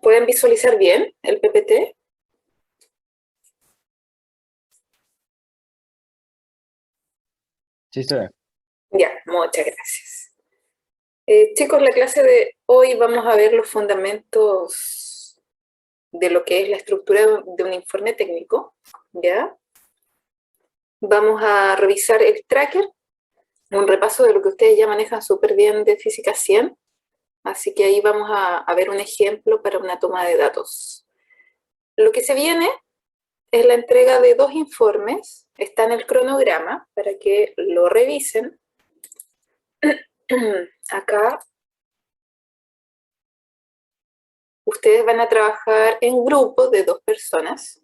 ¿Pueden visualizar bien el PPT? Sí, se ve. Ya, muchas gracias. Chicos, la clase de hoy vamos a ver los fundamentos de lo que es la estructura de un informe técnico, ¿ya? Vamos a revisar el tracker, un repaso de lo que ustedes ya manejan súper bien de Física 100, así que ahí vamos a ver un ejemplo para una toma de datos. Lo que se viene es la entrega de 2 informes, está en el cronograma para que lo revisen. Acá ustedes van a trabajar en grupos de 2 personas.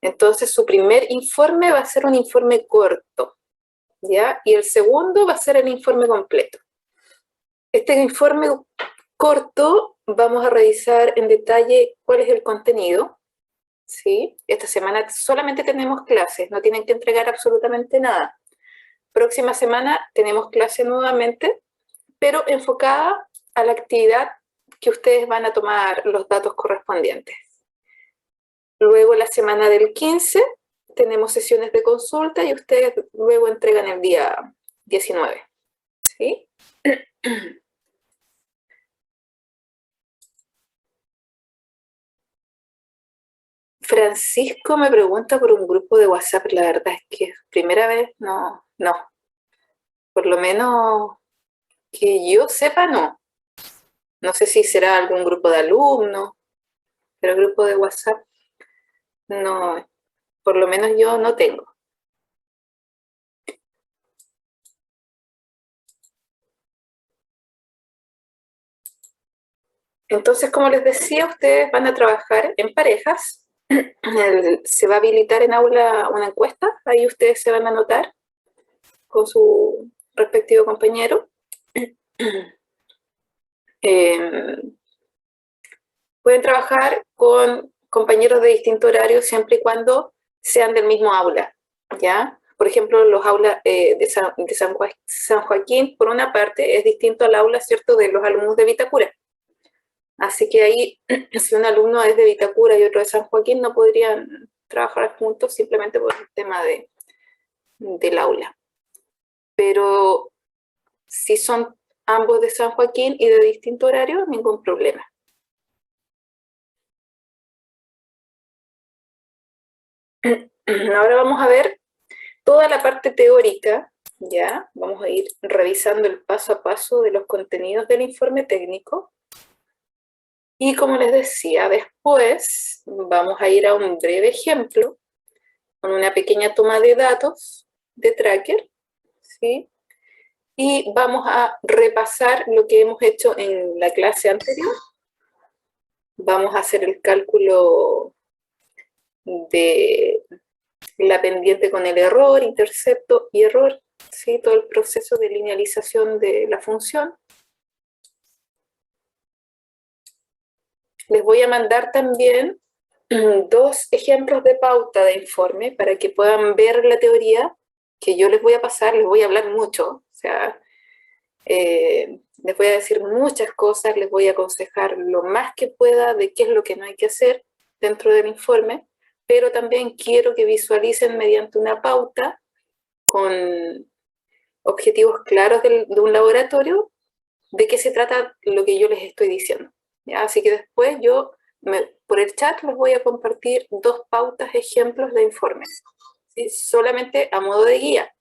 Entonces su primer informe va a ser un informe corto, ¿ya? Y el segundo va a ser el informe completo. Este informe corto vamos a revisar en detalle cuál es el contenido, ¿sí? Esta semana solamente tenemos clases, no tienen que entregar absolutamente nada. Próxima semana tenemos clase nuevamente, pero enfocada a la actividad que ustedes van a tomar los datos correspondientes. Luego la semana del 15 tenemos sesiones de consulta y ustedes luego entregan el día 19, ¿sí? Francisco me pregunta por un grupo de WhatsApp, la verdad es que primera vez no, por lo menos que yo sepa no. No sé si será algún grupo de alumnos, pero grupo de WhatsApp no, por lo menos yo no tengo. Entonces, como les decía, ustedes van a trabajar en parejas. Se va a habilitar en aula una encuesta, ahí ustedes se van a anotar con su respectivo compañero. Pueden trabajar con compañeros de distinto horario siempre y cuando sean del mismo aula, ¿ya? Por ejemplo, los aulas de San Joaquín, por una parte, es distinto al aula, ¿cierto?, de los alumnos de Vitacura. Así que ahí, si un alumno es de Vitacura y otro de San Joaquín, no podrían trabajar juntos simplemente por el tema del aula. Pero si son ambos de San Joaquín y de distinto horario, ningún problema. Ahora vamos a ver toda la parte teórica, ¿ya? Vamos a ir revisando el paso a paso de los contenidos del informe técnico. Y como les decía, después vamos a ir a un breve ejemplo con una pequeña toma de datos de tracker, ¿sí? Y vamos a repasar lo que hemos hecho en la clase anterior. Vamos a hacer el cálculo de la pendiente con el error, intercepto y error, ¿sí? Todo el proceso de linealización de la función. Les voy a mandar también 2 ejemplos de pauta de informe para que puedan ver la teoría que yo les voy a pasar, les voy a hablar mucho, o sea, les voy a decir muchas cosas, les voy a aconsejar lo más que pueda de qué es lo que no hay que hacer dentro del informe, pero también quiero que visualicen mediante una pauta con objetivos claros de un laboratorio de qué se trata lo que yo les estoy diciendo, ¿ya? Así que después yo por el chat les voy a compartir 2 pautas, ejemplos de informes, ¿sí? Solamente a modo de guía.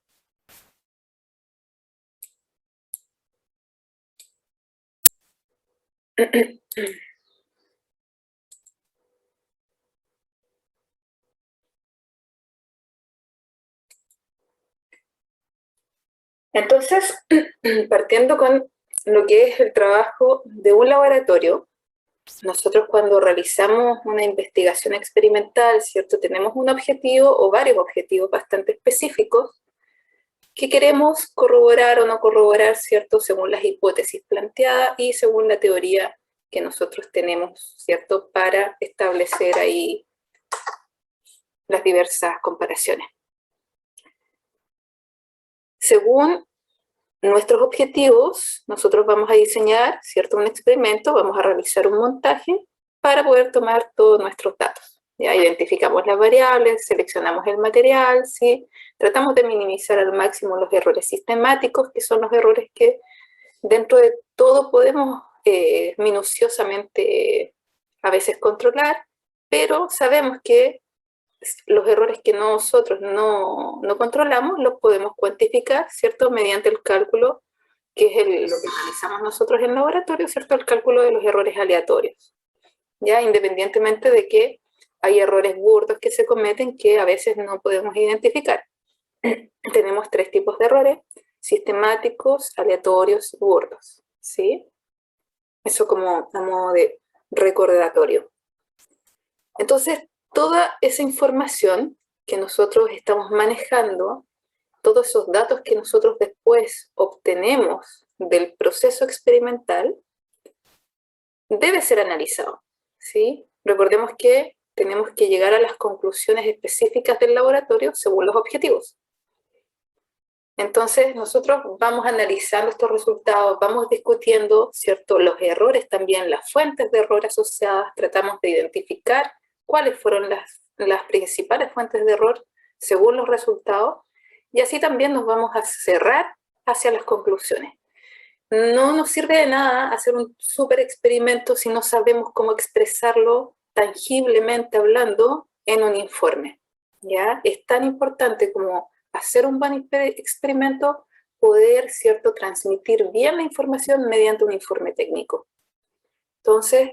Entonces, partiendo con lo que es el trabajo de un laboratorio, nosotros cuando realizamos una investigación experimental, ¿cierto? Tenemos un objetivo o varios objetivos bastante específicos que queremos corroborar o no corroborar, ¿cierto? Según las hipótesis planteadas y según la teoría que nosotros tenemos, ¿cierto? Para establecer ahí las diversas comparaciones. Según nuestros objetivos, nosotros vamos a diseñar, ¿cierto?, un experimento, vamos a realizar un montaje para poder tomar todos nuestros datos. ¿Ya? Identificamos las variables, seleccionamos el material, ¿sí? Tratamos de minimizar al máximo los errores sistemáticos, que son los errores que dentro de todo podemos minuciosamente a veces controlar, pero sabemos que los errores que nosotros no controlamos los podemos cuantificar, ¿cierto? Mediante el cálculo, que es lo que realizamos nosotros en laboratorio, ¿cierto? El cálculo de los errores aleatorios, ¿ya? Independientemente de que hay errores burdos que se cometen que a veces no podemos identificar. Tenemos 3 tipos de errores: sistemáticos, aleatorios y burdos, ¿sí? Eso como a modo de recordatorio. Entonces, toda esa información que nosotros estamos manejando, todos esos datos que nosotros después obtenemos del proceso experimental, debe ser analizado, ¿sí? Recordemos que tenemos que llegar a las conclusiones específicas del laboratorio según los objetivos. Entonces, nosotros vamos analizando estos resultados, vamos discutiendo, ¿cierto?, los errores también, las fuentes de error asociadas, tratamos de identificar cuáles fueron las principales fuentes de error según los resultados, y así también nos vamos a cerrar hacia las conclusiones. No nos sirve de nada hacer un súper experimento si no sabemos cómo expresarlo tangiblemente hablando en un informe, ¿ya? Es tan importante como hacer un buen experimento, poder, ¿cierto?, transmitir bien la información mediante un informe técnico. Entonces,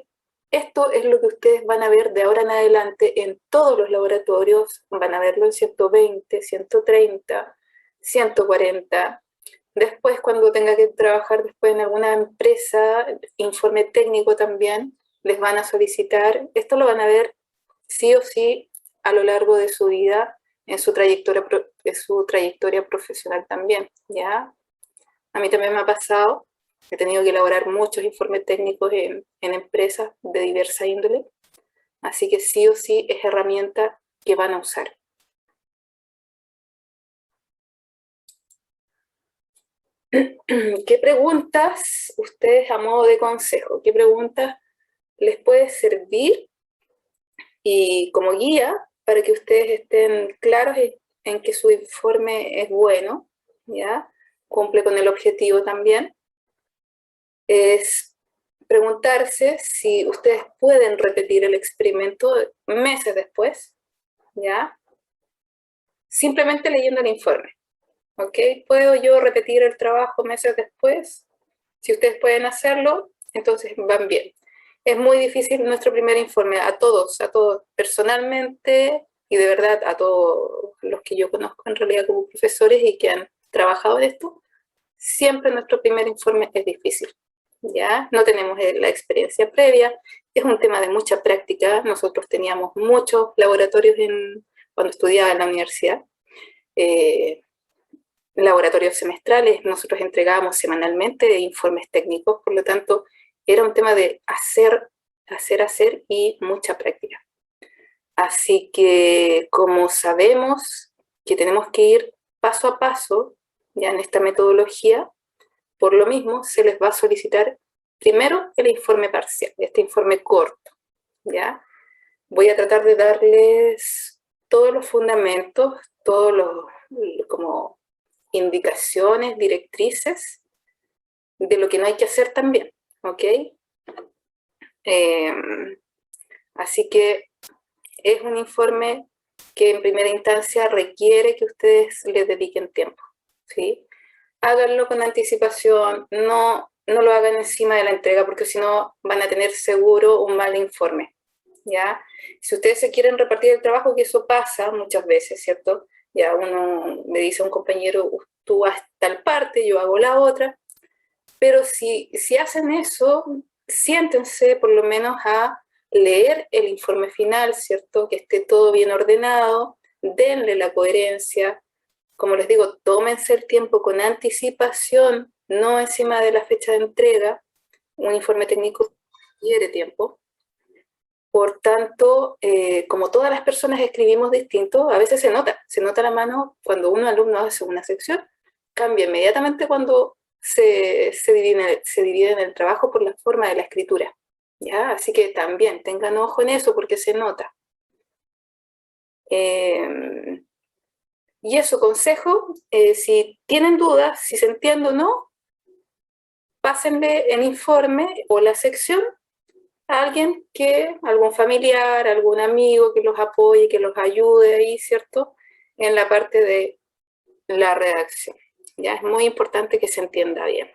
esto es lo que ustedes van a ver de ahora en adelante en todos los laboratorios, van a verlo en 120, 130, 140. Después, cuando tenga que trabajar después en alguna empresa, informe técnico también, les van a solicitar, esto lo van a ver sí o sí a lo largo de su vida, en su trayectoria profesional también, ¿ya? A mí también me ha pasado, he tenido que elaborar muchos informes técnicos en empresas de diversa índole, así que sí o sí es herramienta que van a usar. ¿Qué preguntas, ustedes a modo de consejo, qué preguntas les puede servir y como guía para que ustedes estén claros en que su informe es bueno, ¿ya? Cumple con el objetivo también? Es preguntarse si ustedes pueden repetir el experimento meses después, ¿ya? Simplemente leyendo el informe, ¿ok? ¿Puedo yo repetir el trabajo meses después? Si ustedes pueden hacerlo, entonces van bien. Es muy difícil nuestro primer informe, a todos, personalmente y de verdad a todos los que yo conozco en realidad como profesores y que han trabajado en esto, siempre nuestro primer informe es difícil, ¿ya? No tenemos la experiencia previa, es un tema de mucha práctica. Nosotros teníamos muchos laboratorios cuando estudiaba en la universidad, laboratorios semestrales, nosotros entregábamos semanalmente informes técnicos, por lo tanto, era un tema de hacer y mucha práctica. Así que, como sabemos que tenemos que ir paso a paso, ya en esta metodología, por lo mismo se les va a solicitar primero el informe parcial, este informe corto, ¿ya? Voy a tratar de darles todos los fundamentos, todos los, como indicaciones, directrices de lo que no hay que hacer también, ¿ok? Así que es un informe que en primera instancia requiere que ustedes le dediquen tiempo, ¿sí? Háganlo con anticipación, no lo hagan encima de la entrega, porque si no van a tener seguro un mal informe, ¿ya? Si ustedes se quieren repartir el trabajo, que eso pasa muchas veces, ¿cierto? Ya uno le dice a un compañero, tú haz tal parte, yo hago la otra, pero si hacen eso, siéntense por lo menos a leer el informe final, ¿cierto? Que esté todo bien ordenado, denle la coherencia. Como les digo, tómense el tiempo con anticipación, no encima de la fecha de entrega. Un informe técnico requiere tiempo. Por tanto, como todas las personas escribimos distinto, a veces se nota la mano cuando un alumno hace una sección, cambia inmediatamente cuando se dividen el trabajo por la forma de la escritura, ¿ya? Así que también tengan ojo en eso porque se nota. Y eso, consejo, si tienen dudas, si se entiende o no, pásenle el informe o la sección a alguien algún familiar, algún amigo que los apoye, que los ayude ahí, ¿cierto? En la parte de la redacción. Ya es muy importante que se entienda bien.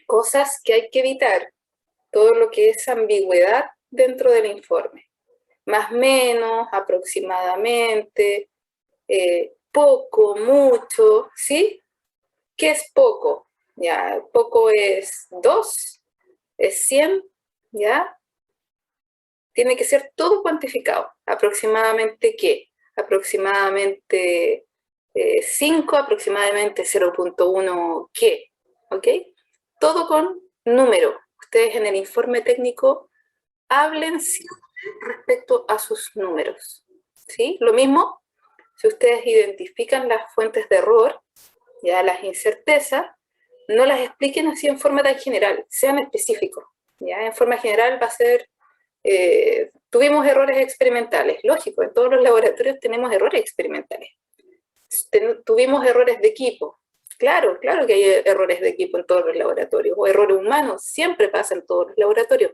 Cosas que hay que evitar. Todo lo que es ambigüedad dentro del informe. Más menos, aproximadamente, poco, mucho, ¿sí? ¿Qué es poco? Ya, poco es 2, es 100, ¿ya? Tiene que ser todo cuantificado. ¿Aproximadamente qué? Aproximadamente 5, aproximadamente 0.1 qué, ¿ok? Todo con número. Ustedes en el informe técnico hablen siempre respecto a sus números, ¿sí? Lo mismo, si ustedes identifican las fuentes de error, ya las incertezas, no las expliquen así en forma tan general, sean específicos, ya en forma general va a ser, tuvimos errores experimentales, lógico, en todos los laboratorios tenemos errores experimentales, tuvimos errores de equipo, claro que hay errores de equipo en todos los laboratorios, o errores humanos, siempre pasa en todos los laboratorios,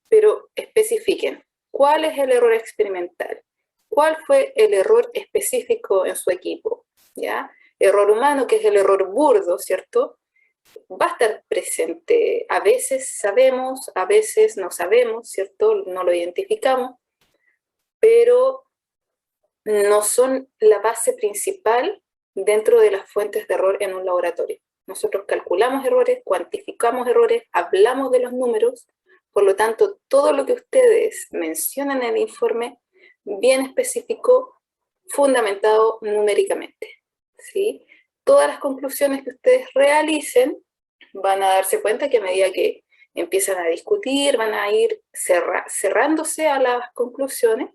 pero especifiquen cuál es el error experimental, cuál fue el error específico en su equipo, ¿ya? Error humano, que es el error burdo, ¿cierto? Va a estar presente. A veces sabemos, a veces no sabemos, ¿cierto? No lo identificamos, pero no son la base principal dentro de las fuentes de error en un laboratorio. Nosotros calculamos errores, cuantificamos errores, hablamos de los números, por lo tanto, todo lo que ustedes mencionan en el informe, bien específico, fundamentado numéricamente, ¿sí? Todas las conclusiones que ustedes realicen van a darse cuenta que a medida que empiezan a discutir, van a ir cerrándose a las conclusiones,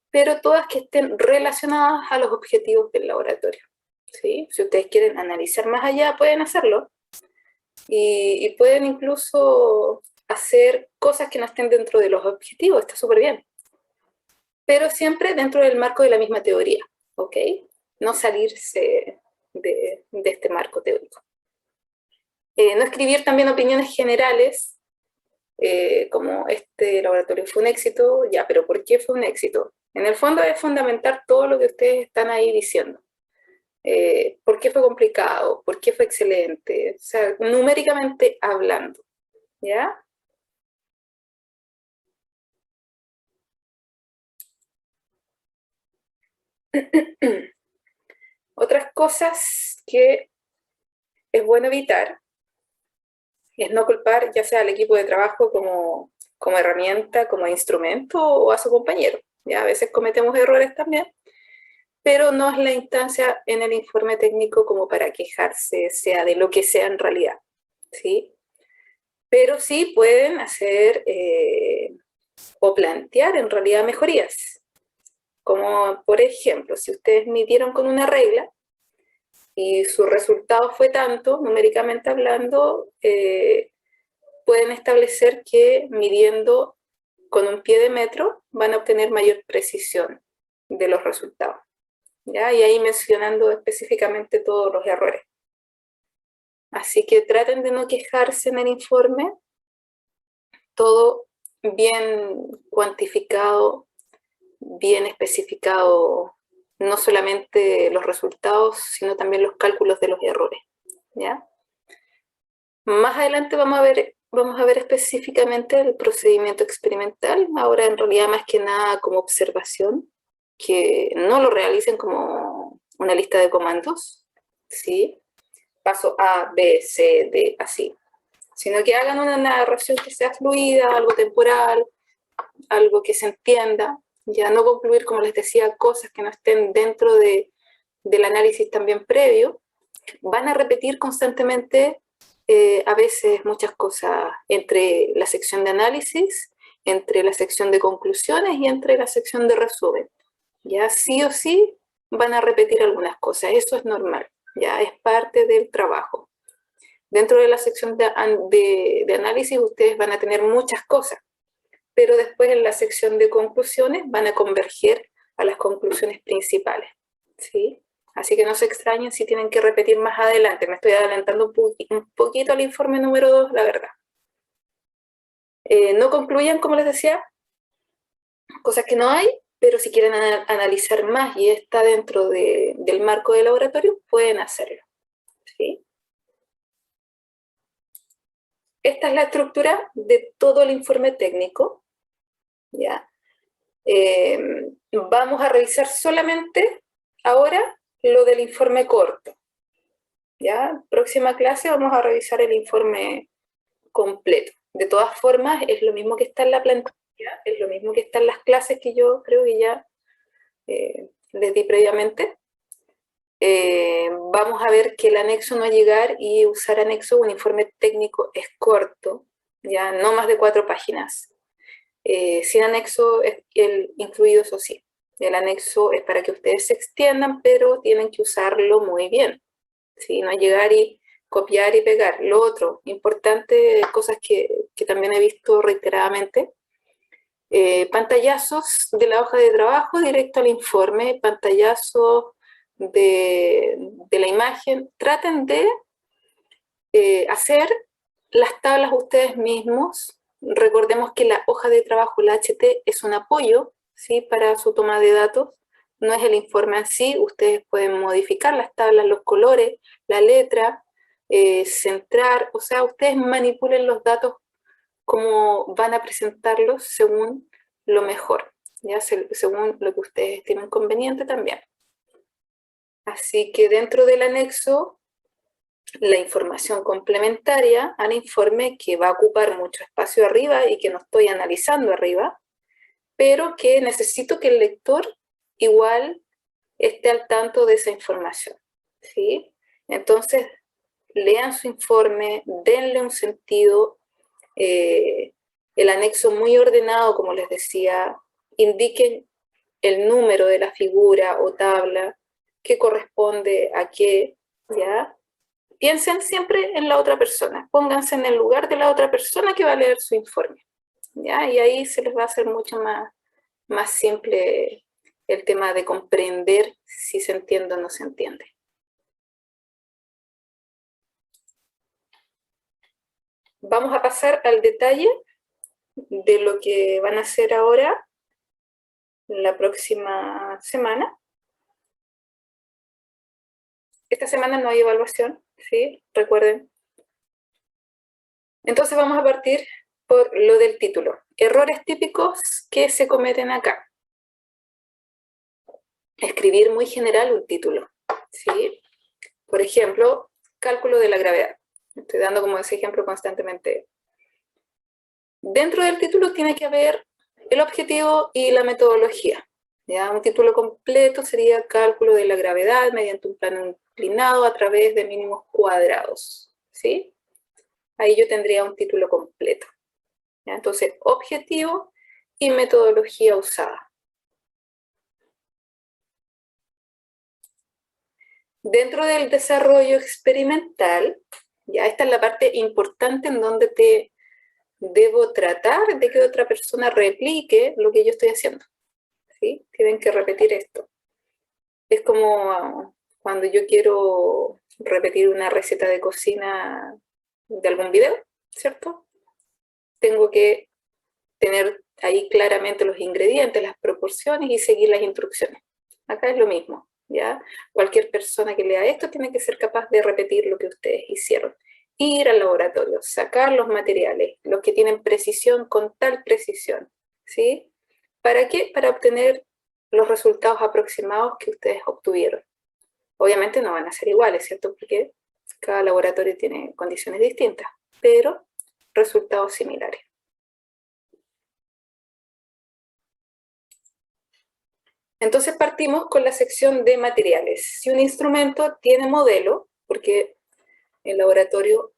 pero todas que estén relacionadas a los objetivos del laboratorio, ¿sí? Si ustedes quieren analizar más allá, pueden hacerlo, y pueden incluso hacer cosas que no estén dentro de los objetivos, está súper bien, pero siempre dentro del marco de la misma teoría, ¿ok? No salirse de este marco teórico. No escribir también opiniones generales, como este laboratorio fue un éxito, ya, pero ¿por qué fue un éxito? En el fondo es fundamentar todo lo que ustedes están ahí diciendo. ¿Por qué fue complicado? ¿Por qué fue excelente? O sea, numéricamente hablando, ¿ya? Otras cosas que es bueno evitar es no culpar ya sea al equipo de trabajo como herramienta, como instrumento o a su compañero. Ya a veces cometemos errores también, pero no es la instancia en el informe técnico como para quejarse, sea de lo que sea en realidad, ¿sí? Pero sí pueden hacer o plantear en realidad mejorías. Como por ejemplo, si ustedes midieron con una regla y su resultado fue tanto, numéricamente hablando, pueden establecer que midiendo con un pie de metro van a obtener mayor precisión de los resultados, ¿ya? Y ahí mencionando específicamente todos los errores. Así que traten de no quejarse en el informe, todo bien cuantificado, bien especificado, no solamente los resultados, sino también los cálculos de los errores, ¿ya? Más adelante vamos a ver específicamente el procedimiento experimental, ahora en realidad más que nada como observación, que no lo realicen como una lista de comandos, ¿sí? Paso A, B, C, D, así, sino que hagan una narración que sea fluida, algo temporal, algo que se entienda, ya no concluir, como les decía, cosas que no estén dentro del análisis también previo. Van a repetir constantemente a veces muchas cosas entre la sección de análisis, entre la sección de conclusiones y entre la sección de resumen. Ya sí o sí van a repetir algunas cosas. Eso es normal, ya es parte del trabajo. Dentro de la sección de análisis ustedes van a tener muchas cosas, pero después en la sección de conclusiones van a converger a las conclusiones principales, ¿sí? Así que no se extrañen si tienen que repetir más adelante. Me estoy adelantando un poquito al informe número 2, la verdad. No concluyan, como les decía, cosas que no hay, pero si quieren analizar más y está dentro del marco del laboratorio, pueden hacerlo, ¿sí? Esta es la estructura de todo el informe técnico, ¿ya? Vamos a revisar solamente ahora lo del informe corto, ¿ya? Próxima clase vamos a revisar el informe completo. De todas formas, es lo mismo que está en la plantilla, es lo mismo que está en las clases que yo creo que ya les di previamente. Vamos a ver que el anexo no llegar y usar anexo, un informe técnico es corto, ya no más de 4 páginas. Sin anexo, incluido eso sí. El anexo es para que ustedes se extiendan, pero tienen que usarlo muy bien, ¿sí? No llegar y copiar y pegar. Lo otro, importante, cosas que también he visto reiteradamente, pantallazos de la hoja de trabajo directo al informe, pantallazos de la imagen. Traten de hacer las tablas ustedes mismos. Recordemos que la hoja de trabajo, la HT, es un apoyo, ¿sí?, para su toma de datos, no es el informe en sí. Ustedes pueden modificar las tablas, los colores, la letra, centrar, o sea, ustedes manipulen los datos como van a presentarlos según lo mejor, ¿ya? Según lo que ustedes estimen conveniente también. Así que dentro del anexo, la información complementaria al informe, que va a ocupar mucho espacio arriba y que no estoy analizando arriba, pero que necesito que el lector igual esté al tanto de esa información, ¿sí? Entonces, lean su informe, denle un sentido, el anexo muy ordenado, como les decía, indiquen el número de la figura o tabla, qué corresponde a qué, ¿ya? Piensen siempre en la otra persona, pónganse en el lugar de la otra persona que va a leer su informe, ¿ya? Y ahí se les va a hacer mucho más simple el tema de comprender si se entiende o no se entiende. Vamos a pasar al detalle de lo que van a hacer ahora la próxima semana. Esta semana no hay evaluación, ¿sí? Recuerden. Entonces vamos a partir por lo del título. Errores típicos que se cometen acá. Escribir muy general un título, ¿sí? Por ejemplo, cálculo de la gravedad. Estoy dando como ese ejemplo constantemente. Dentro del título tiene que haber el objetivo y la metodología, ¿ya? Un título completo sería cálculo de la gravedad mediante un plano inclinado a través de mínimos cuadrados, ¿sí? Ahí yo tendría un título completo, ¿ya? Entonces, objetivo y metodología usada. Dentro del desarrollo experimental, ya esta es la parte importante en donde te debo tratar de que otra persona replique lo que yo estoy haciendo, ¿sí? Tienen que repetir esto. Es como cuando yo quiero repetir una receta de cocina de algún video, ¿cierto? Tengo que tener ahí claramente los ingredientes, las proporciones y seguir las instrucciones. Acá es lo mismo, ¿ya? Cualquier persona que lea esto tiene que ser capaz de repetir lo que ustedes hicieron. Ir al laboratorio, sacar los materiales, los que tienen precisión con tal precisión, ¿sí? ¿Para qué? Para obtener los resultados aproximados que ustedes obtuvieron. Obviamente no van a ser iguales, ¿cierto? Porque cada laboratorio tiene condiciones distintas, pero resultados similares. Entonces partimos con la sección de materiales. Si un instrumento tiene modelo, porque en el laboratorio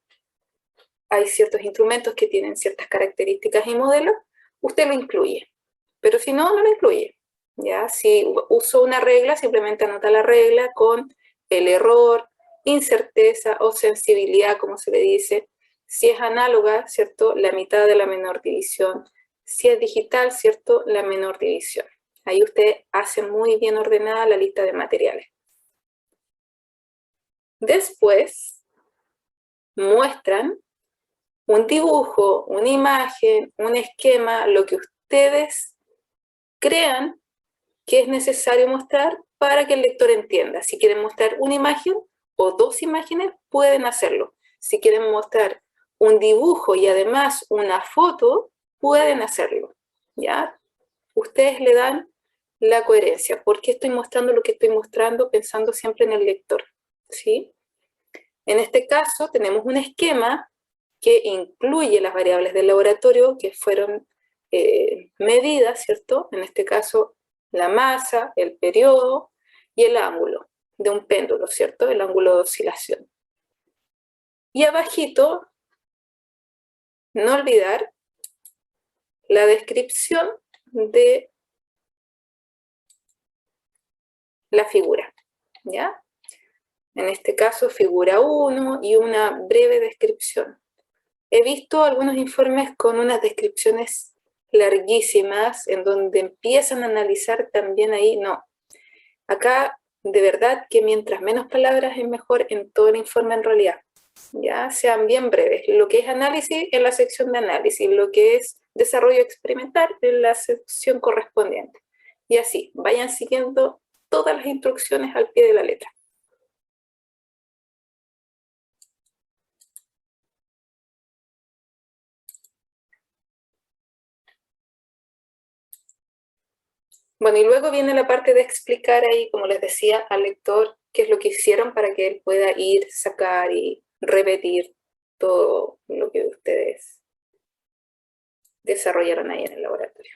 hay ciertos instrumentos que tienen ciertas características y modelos, usted lo incluye. Pero si no, no lo incluye, ¿ya? Si uso una regla, simplemente anota la regla con el error, incerteza o sensibilidad, como se le dice. Si es análoga, ¿cierto? La mitad de la menor división. Si es digital, ¿cierto? La menor división. Ahí usted hace muy bien ordenada la lista de materiales. Después muestran un dibujo, una imagen, un esquema, lo que ustedes crean que es necesario mostrar para que el lector entienda. Si quieren mostrar una imagen o dos imágenes, pueden hacerlo. Si quieren mostrar un dibujo y además una foto, pueden hacerlo, ¿ya? Ustedes le dan la coherencia. ¿Por qué estoy mostrando lo que estoy mostrando? Pensando siempre en el lector, ¿sí? En este caso tenemos un esquema que incluye las variables del laboratorio que fueron medidas, ¿cierto? En este caso, la masa, el periodo y el ángulo de un péndulo, ¿cierto? El ángulo de oscilación. Y abajito, no olvidar la descripción de la figura, ¿ya? En este caso, figura 1 y una breve descripción. He visto algunos informes con unas descripciones larguísimas en donde empiezan a analizar también ahí, no. Acá, de verdad que mientras menos palabras es mejor en todo el informe en realidad. Ya sean bien breves. Lo que es análisis en la sección de análisis, lo que es desarrollo experimental en la sección correspondiente. Y así, vayan siguiendo todas las instrucciones al pie de la letra. Bueno, y luego viene la parte de explicar ahí, como les decía, al lector qué es lo que hicieron para que él pueda ir, sacar y repetir todo lo que ustedes desarrollaron ahí en el laboratorio.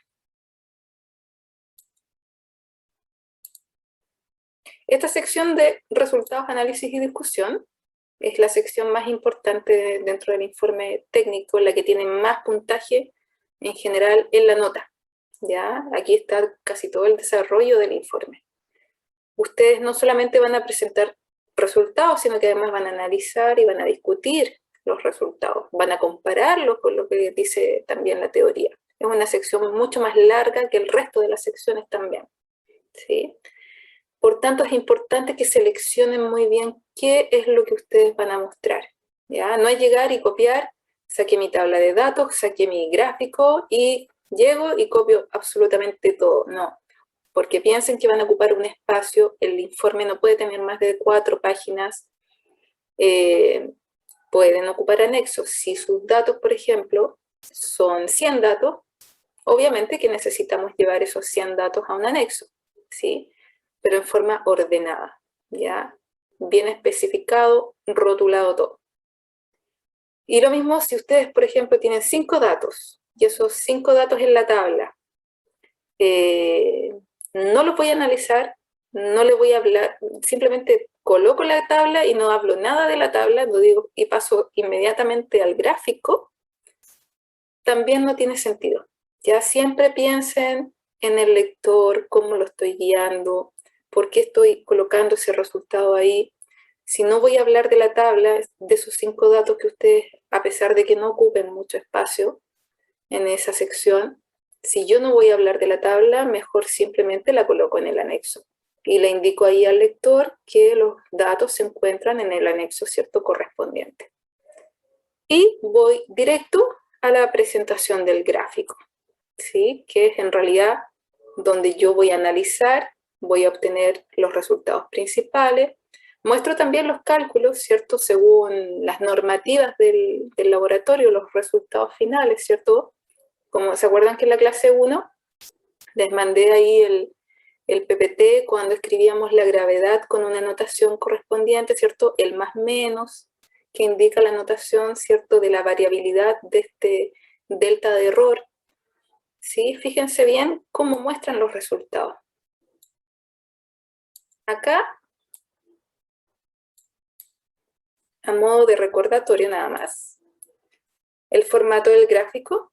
Esta sección de resultados, análisis y discusión es la sección más importante dentro del informe técnico, la que tiene más puntaje en general en la nota. ¿Ya? Aquí está casi todo el desarrollo del informe. Ustedes no solamente van a presentar resultados, sino que además van a analizar y van a discutir los resultados, van a compararlos con lo que dice también la teoría. Es una sección mucho más larga que el resto de las secciones también, ¿sí? Por tanto, es importante que seleccionen muy bien qué es lo que ustedes van a mostrar, ¿ya? No es llegar y copiar, saqué mi tabla de datos, saqué mi gráfico y llego y copio absolutamente todo, no. Porque piensen que van a ocupar un espacio, el informe no puede tener más de 4 páginas, pueden ocupar anexos. Si sus datos, por ejemplo, son 100 datos, obviamente que necesitamos llevar esos 100 datos a un anexo, ¿sí? Pero en forma ordenada, ¿ya? Bien especificado, rotulado todo. Y lo mismo si ustedes, por ejemplo, tienen 5 datos, y esos 5 datos en la tabla, no los voy a analizar, no le voy a hablar, simplemente coloco la tabla y no hablo nada de la tabla, no digo, y paso inmediatamente al gráfico, también no tiene sentido. Ya siempre piensen en el lector, cómo lo estoy guiando, por qué estoy colocando ese resultado ahí. Si no voy a hablar de la tabla, de esos 5 datos que ustedes, a pesar de que no ocupen mucho espacio en esa sección, si yo no voy a hablar de la tabla, mejor simplemente la coloco en el anexo. Y le indico ahí al lector que los datos se encuentran en el anexo, ¿cierto?, correspondiente. Y voy directo a la presentación del gráfico, ¿sí? Que es en realidad donde yo voy a analizar, voy a obtener los resultados principales. Muestro también los cálculos, ¿cierto? Según las normativas del laboratorio, los resultados finales, ¿cierto? Como se acuerdan que en la clase 1 les mandé ahí el PPT cuando escribíamos la gravedad con una notación correspondiente, ¿cierto? El más menos, que indica la notación, ¿cierto? De la variabilidad de este delta de error. ¿Sí? Fíjense bien cómo muestran los resultados. Acá, a modo de recordatorio nada más, el formato del gráfico,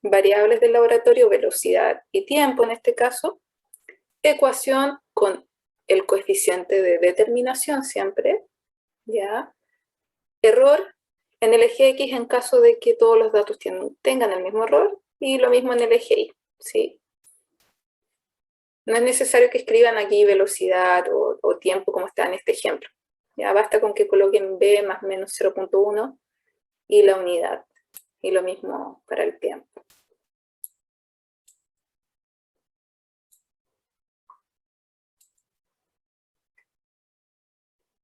variables del laboratorio, velocidad y tiempo en este caso, ecuación con el coeficiente de determinación siempre, ¿ya? Error en el eje X en caso de que todos los datos tengan el mismo error, y lo mismo en el eje Y, ¿sí? No es necesario que escriban aquí velocidad o tiempo como está en este ejemplo. Ya basta con que coloquen b más menos 0.1 y la unidad. Y lo mismo para el tiempo.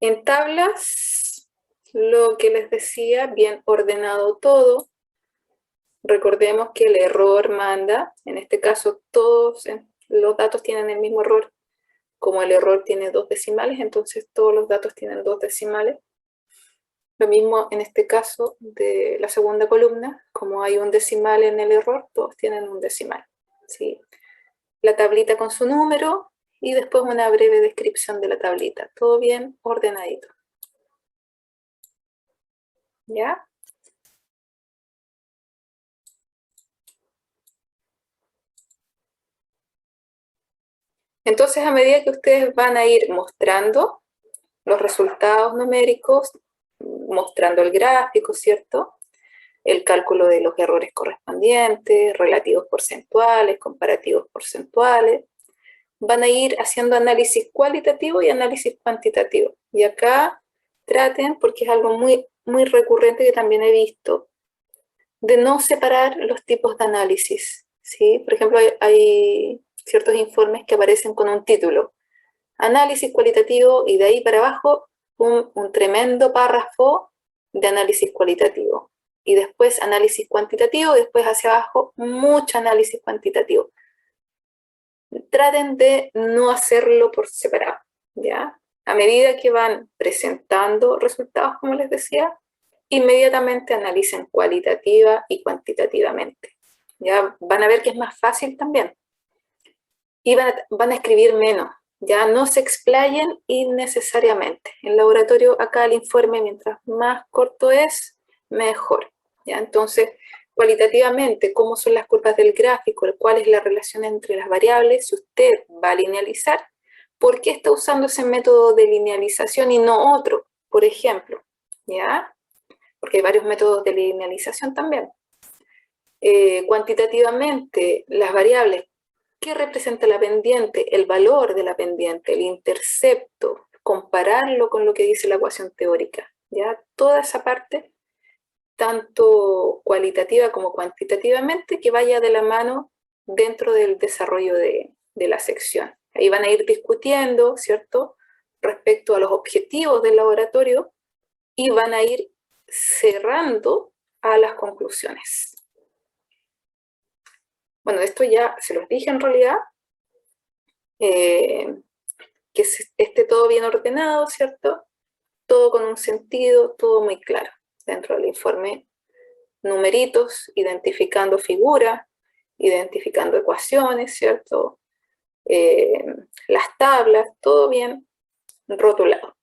En tablas, lo que les decía, bien ordenado todo. Recordemos que el error manda, en este caso todos los datos tienen el mismo error. Como el error tiene 2 decimales, entonces todos los datos tienen 2 decimales. Lo mismo en este caso de la segunda columna, como hay un decimal en el error, todos tienen un decimal, ¿sí? La tablita con su número y después una breve descripción de la tablita. Todo bien ordenadito. ¿Ya? Entonces, a medida que ustedes van a ir mostrando los resultados numéricos, mostrando el gráfico, ¿cierto? El cálculo de los errores correspondientes, relativos porcentuales, comparativos porcentuales, van a ir haciendo análisis cualitativo y análisis cuantitativo. Y acá traten, porque es algo muy, muy recurrente que también he visto, de no separar los tipos de análisis, ¿sí? Por ejemplo, hay ciertos informes que aparecen con un título, análisis cualitativo, y de ahí para abajo un tremendo párrafo de análisis cualitativo. Y después análisis cuantitativo, después hacia abajo mucho análisis cuantitativo. Traten de no hacerlo por separado, ¿ya? A medida que van presentando resultados, como les decía, inmediatamente analicen cualitativa y cuantitativamente. Ya van a ver que es más fácil también. Y van a escribir menos, ya no se explayen innecesariamente. En laboratorio acá el informe, mientras más corto es, mejor. ¿Ya? Entonces, cualitativamente, cómo son las curvas del gráfico, cuál es la relación entre las variables, si usted va a linealizar, ¿por qué está usando ese método de linealización y no otro? Por ejemplo, ¿ya? Porque hay varios métodos de linealización también. Cuantitativamente, las variables, ¿qué representa la pendiente? El valor de la pendiente, el intercepto, compararlo con lo que dice la ecuación teórica. ¿Ya? Toda esa parte, tanto cualitativa como cuantitativamente, que vaya de la mano dentro del desarrollo de la sección. Ahí van a ir discutiendo, ¿cierto?, respecto a los objetivos del laboratorio y van a ir cerrando a las conclusiones. Bueno, esto ya se los dije en realidad, que esté todo bien ordenado, ¿cierto? Todo con un sentido, todo muy claro. Dentro del informe, numeritos, identificando figuras, identificando ecuaciones, ¿cierto? Las tablas, todo bien rotulado.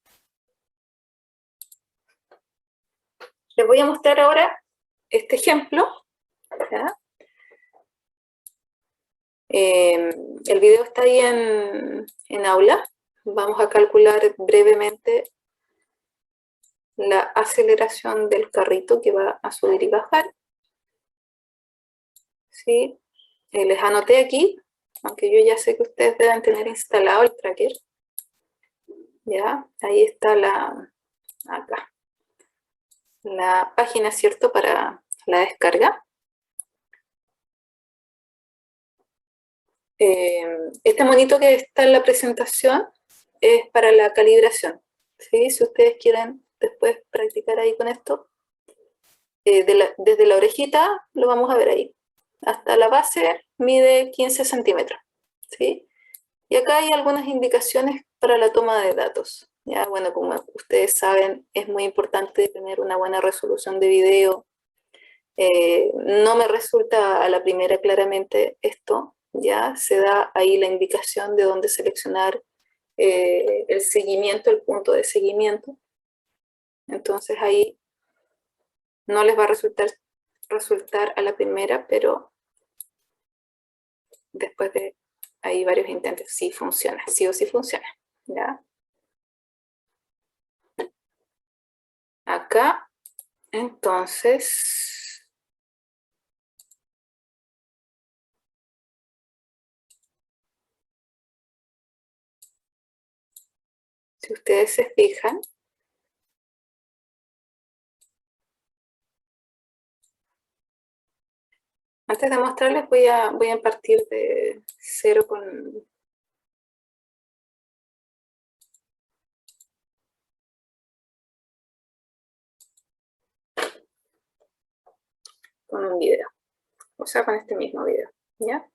Les voy a mostrar ahora este ejemplo, ¿ya? El video está ahí en aula. Vamos a calcular brevemente la aceleración del carrito que va a subir y bajar. ¿Sí? Les anoté aquí, aunque yo ya sé que ustedes deben tener instalado el tracker. ¿Ya? Ahí está acá, la página, ¿cierto?, para la descarga. Este monito que está en la presentación es para la calibración, ¿sí? Si ustedes quieren después practicar ahí con esto, desde la orejita lo vamos a ver ahí. Hasta la base mide 15 centímetros, ¿sí? Y acá hay algunas indicaciones para la toma de datos. Ya, bueno, como ustedes saben, es muy importante tener una buena resolución de video. No me resulta a la primera claramente esto, ya se da ahí la indicación de dónde seleccionar el seguimiento, el punto de seguimiento. Entonces ahí no les va a resultar a la primera, pero después de hay varios intentos. Sí funciona, sí o sí funciona. ¿Ya? Acá, entonces, si ustedes se fijan, antes de mostrarles voy a partir de cero con un video, o sea, con este mismo video, ¿ya?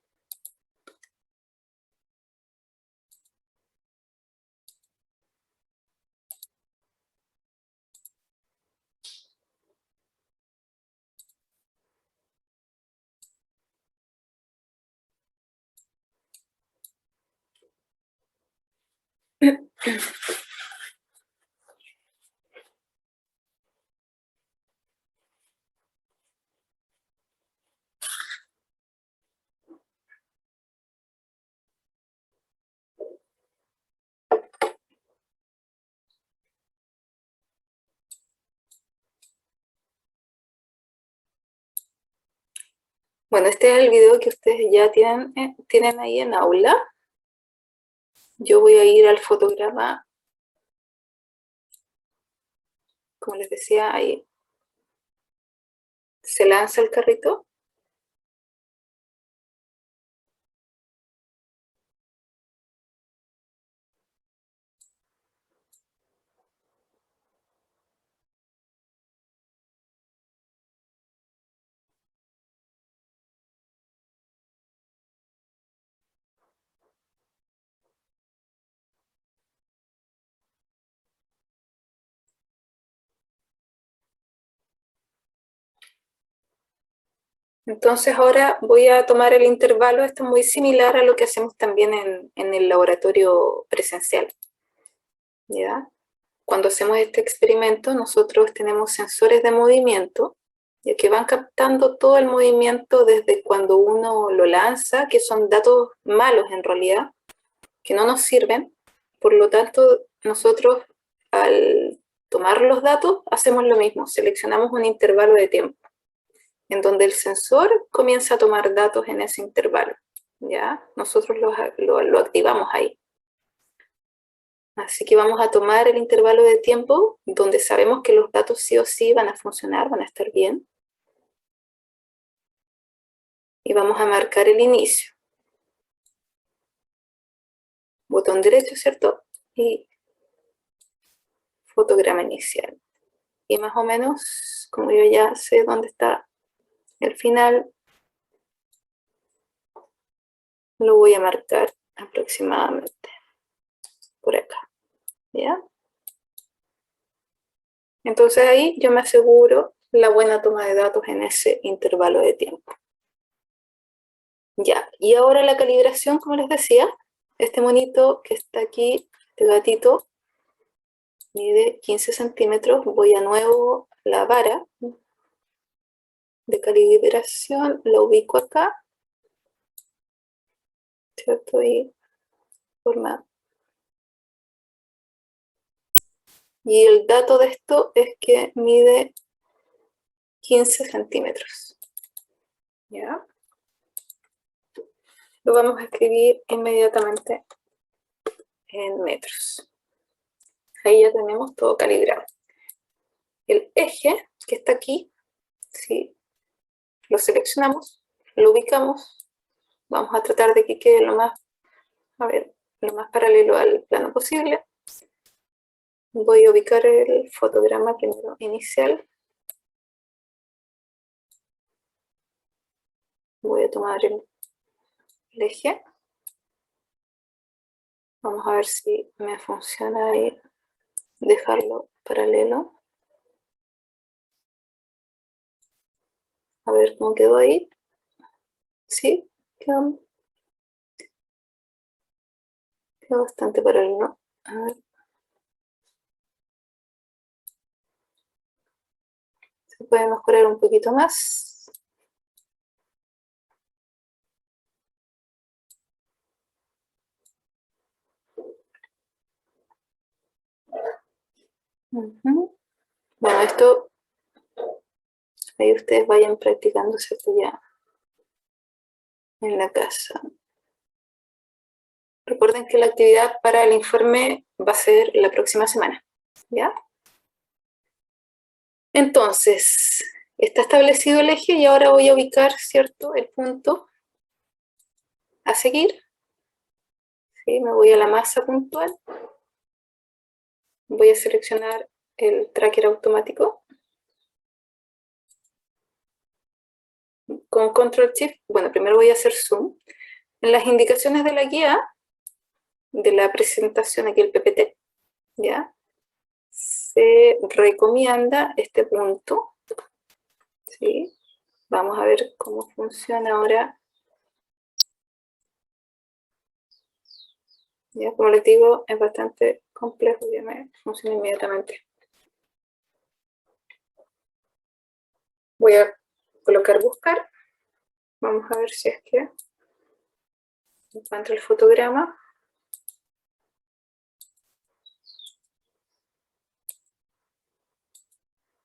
Bueno, este es el video que ustedes ya tienen ahí en aula. Yo voy a ir al fotograma, como les decía, ahí se lanza el carrito. Entonces ahora voy a tomar el intervalo, esto es muy similar a lo que hacemos también en el laboratorio presencial, ¿ya? Cuando hacemos este experimento, nosotros tenemos sensores de movimiento, ya que van captando todo el movimiento desde cuando uno lo lanza, que son datos malos en realidad, que no nos sirven. Por lo tanto, nosotros al tomar los datos hacemos lo mismo, seleccionamos un intervalo de tiempo en donde el sensor comienza a tomar datos en ese intervalo. ¿Ya? Nosotros lo activamos ahí. Así que vamos a tomar el intervalo de tiempo donde sabemos que los datos sí o sí van a funcionar, van a estar bien. Y vamos a marcar el inicio. Botón derecho, ¿cierto? Y fotograma inicial. Y más o menos, como yo ya sé dónde está el final, lo voy a marcar aproximadamente por acá. ¿Ya? Entonces ahí yo me aseguro la buena toma de datos en ese intervalo de tiempo. Ya, y ahora la calibración, como les decía, este monito que está aquí, este gatito, mide 15 centímetros. Voy a nuevo la vara de calibración, la ubico acá, ¿cierto? Y forma. Y el dato de esto es que mide 15 centímetros. ¿Ya? Lo vamos a escribir inmediatamente en metros. Ahí ya tenemos todo calibrado. El eje que está aquí, ¿sí? Lo seleccionamos, lo ubicamos. Vamos a tratar de que quede lo más paralelo al plano posible. Voy a ubicar el fotograma primero inicial. Voy a tomar el eje. Vamos a ver si me funciona ahí. Dejarlo paralelo. A ver cómo quedó ahí. Sí, quedó bastante paralelo. A ver. Se puede mejorar un poquito más. Bueno, esto ahí ustedes vayan practicando, ¿cierto? Ya en la casa. Recuerden que la actividad para el informe va a ser la próxima semana, ¿ya? Entonces, está establecido el eje y ahora voy a ubicar, ¿cierto?, el punto a seguir. ¿Sí? Me voy a la masa puntual. Voy a seleccionar el tracker automático. Con Control Shift, bueno, primero voy a hacer zoom. En las indicaciones de la guía, de la presentación, aquí el PPT, ¿ya? Se recomienda este punto, ¿sí? Vamos a ver cómo funciona ahora. Ya, como les digo, es bastante complejo, ya me funciona inmediatamente. Voy a colocar buscar. Vamos a ver si es que encuentro el fotograma.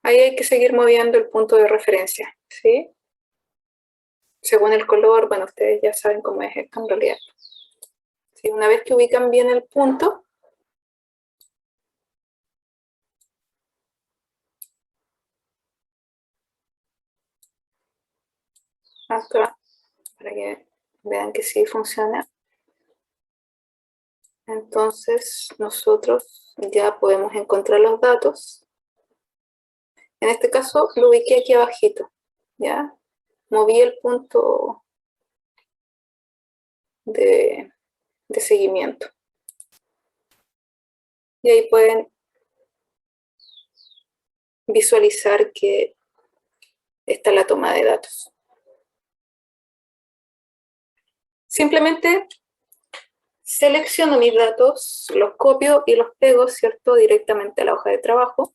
Ahí hay que seguir moviendo el punto de referencia, ¿sí? Según el color, bueno, ustedes ya saben cómo es esto en realidad. ¿Sí? Una vez que ubican bien el punto, acá, para que vean que sí funciona, entonces nosotros ya podemos encontrar los datos. En este caso lo ubiqué aquí abajito, ¿ya? Moví el punto de seguimiento. Y ahí pueden visualizar que está la toma de datos. Simplemente selecciono mis datos, los copio y los pego, ¿cierto?, directamente a la hoja de trabajo.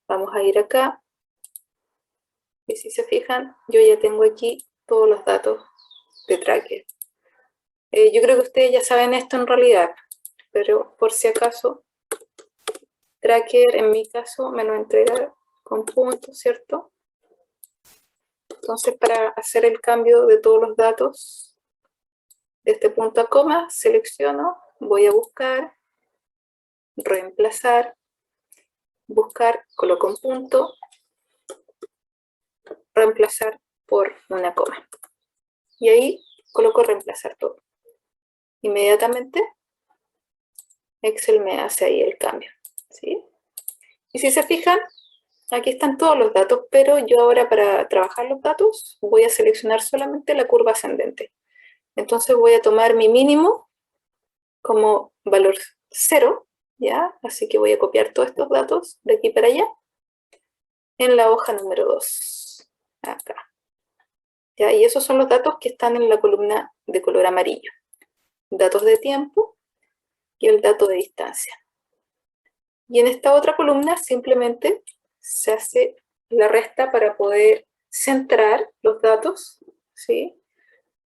Vamos a ir acá. Y si se fijan, yo ya tengo aquí todos los datos de tracker. Yo creo que ustedes ya saben esto en realidad, pero por si acaso, tracker en mi caso me lo entrega con puntos, ¿cierto? Entonces, para hacer el cambio de todos los datos de este punto a coma, selecciono, voy a buscar, reemplazar, buscar, coloco un punto, reemplazar por una coma. Y ahí coloco reemplazar todo. Inmediatamente Excel me hace ahí el cambio, ¿sí? Y si se fijan, aquí están todos los datos, pero yo ahora para trabajar los datos voy a seleccionar solamente la curva ascendente. Entonces voy a tomar mi mínimo como valor 0, ¿ya? Así que voy a copiar todos estos datos de aquí para allá en la hoja número 2, acá. ¿Ya? Y esos son los datos que están en la columna de color amarillo. Datos de tiempo y el dato de distancia. Y en esta otra columna simplemente se hace la resta para poder centrar los datos, ¿sí?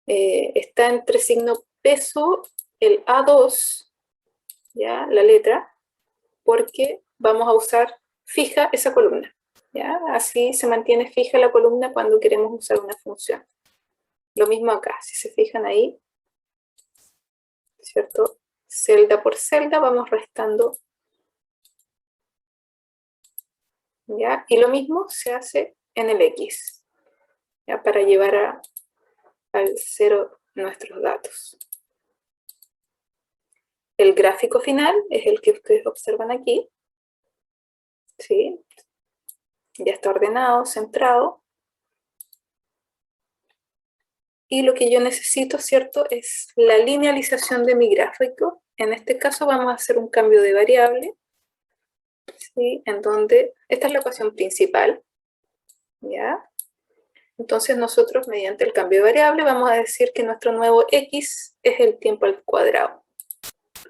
Está entre signo peso el A2, ¿ya? La letra, porque vamos a usar fija esa columna, ¿ya? Así se mantiene fija la columna cuando queremos usar una función. Lo mismo acá, si se fijan ahí, ¿cierto? Celda por celda vamos restando, ¿ya? Y lo mismo se hace en el X, ¿ya? Para llevar al 0 nuestros datos. El gráfico final es el que ustedes observan aquí, ¿sí? Ya está ordenado, centrado. Y lo que yo necesito, ¿cierto?, es la linealización de mi gráfico. En este caso vamos a hacer un cambio de variable, ¿sí? En donde esta es la ecuación principal, ¿ya? Entonces nosotros, mediante el cambio de variable, vamos a decir que nuestro nuevo x es el tiempo al cuadrado.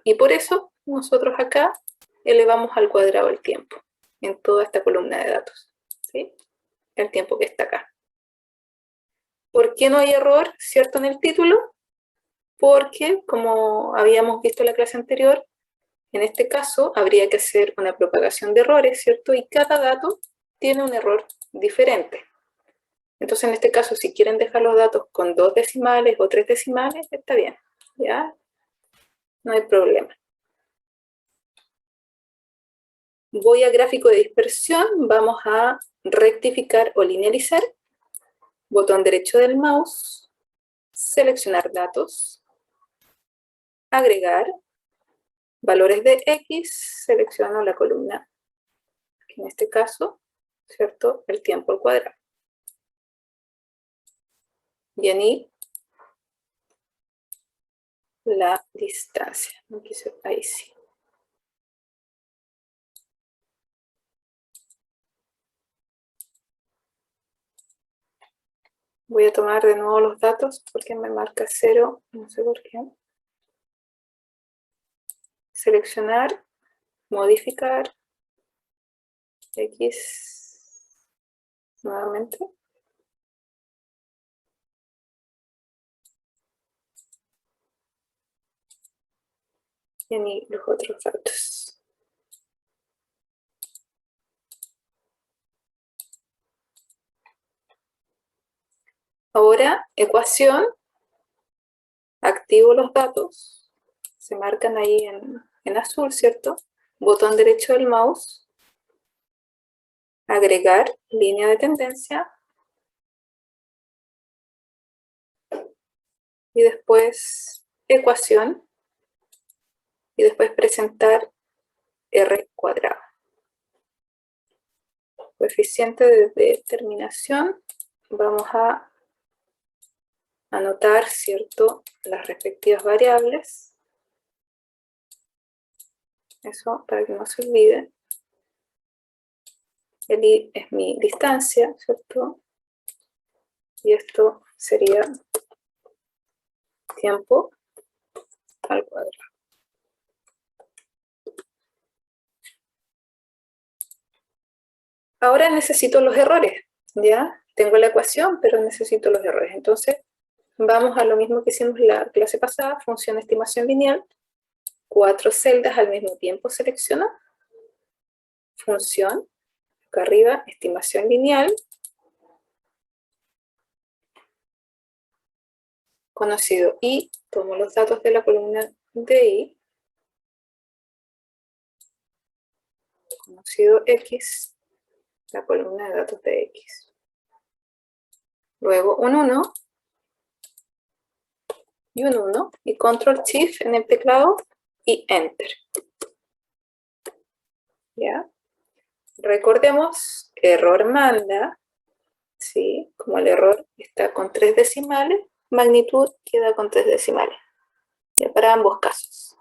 Y por eso nosotros acá elevamos al cuadrado el tiempo en toda esta columna de datos, ¿sí? El tiempo que está acá. ¿Por qué no hay error, cierto, en el título? Porque, como habíamos visto en la clase anterior, En este caso, habría que hacer una propagación de errores, ¿cierto? Y cada dato tiene un error diferente. Entonces, en este caso, si quieren dejar los datos con 2 decimales o 3 decimales, está bien, ¿ya? No hay problema. Voy a gráfico de dispersión, vamos a rectificar o linealizar. Botón derecho del mouse, seleccionar datos, agregar, valores de X, selecciono la columna, en este caso, ¿cierto? El tiempo al cuadrado. Y en la distancia. Ahí sí. Voy a tomar de nuevo los datos porque me marca 0, no sé por qué. Seleccionar, modificar, X nuevamente. Y en los otros datos. Ahora, ecuación, activo los datos, se marcan ahí en azul, ¿cierto? Botón derecho del mouse, agregar línea de tendencia, y después ecuación, y después presentar R cuadrado. Coeficiente de determinación, vamos a anotar, ¿cierto?, las respectivas variables. Eso para que no se olvide. El I es mi distancia, ¿cierto? Y esto sería tiempo al cuadrado. Ahora necesito los errores, ¿ya? Tengo la ecuación, pero necesito los errores. Entonces, vamos a lo mismo que hicimos la clase pasada, función de estimación lineal. 4 celdas al mismo tiempo selecciono. Función, acá arriba, estimación lineal. Conocido I, tomo los datos de la columna de I. Conocido X, la columna de datos de X. Luego un 1 y un 1, y Control Shift en el teclado y Enter. ¿Ya? Recordemos, error manda, ¿sí? Como el error está con 3 decimales, magnitud queda con 3 decimales. Ya para ambos casos.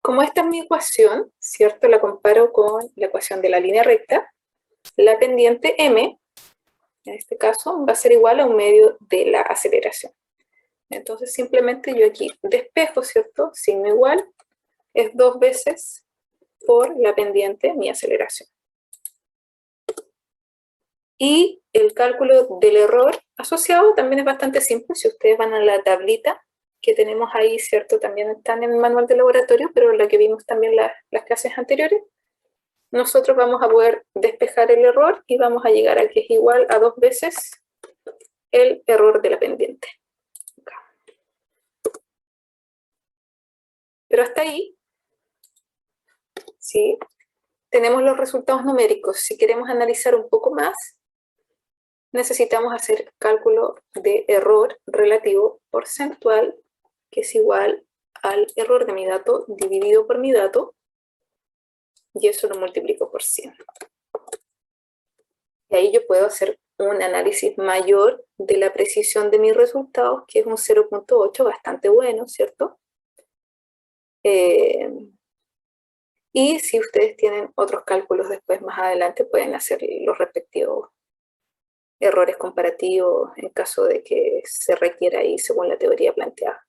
Como esta es mi ecuación, ¿cierto? La comparo con la ecuación de la línea recta. La pendiente m, en este caso, va a ser igual a un medio de la aceleración. Entonces simplemente yo aquí despejo, ¿cierto? Signo igual es 2 veces por la pendiente mi aceleración. Y el cálculo del error asociado también es bastante simple. Si ustedes van a la tablita que tenemos ahí, ¿cierto? También están en el manual de laboratorio, pero lo que vimos también las clases anteriores, nosotros vamos a poder despejar el error y vamos a llegar a que es igual a 2 veces el error de la pendiente. Acá. Pero hasta ahí, ¿sí? Tenemos los resultados numéricos. Si queremos analizar un poco más, necesitamos hacer cálculo de error relativo porcentual, que es igual al error de mi dato dividido por mi dato, y eso lo multiplico por 100. Y ahí yo puedo hacer un análisis mayor de la precisión de mis resultados, que es un 0.8, bastante bueno, ¿cierto? Y si ustedes tienen otros cálculos después, más adelante, pueden hacer los respectivos errores comparativos en caso de que se requiera ahí según la teoría planteada.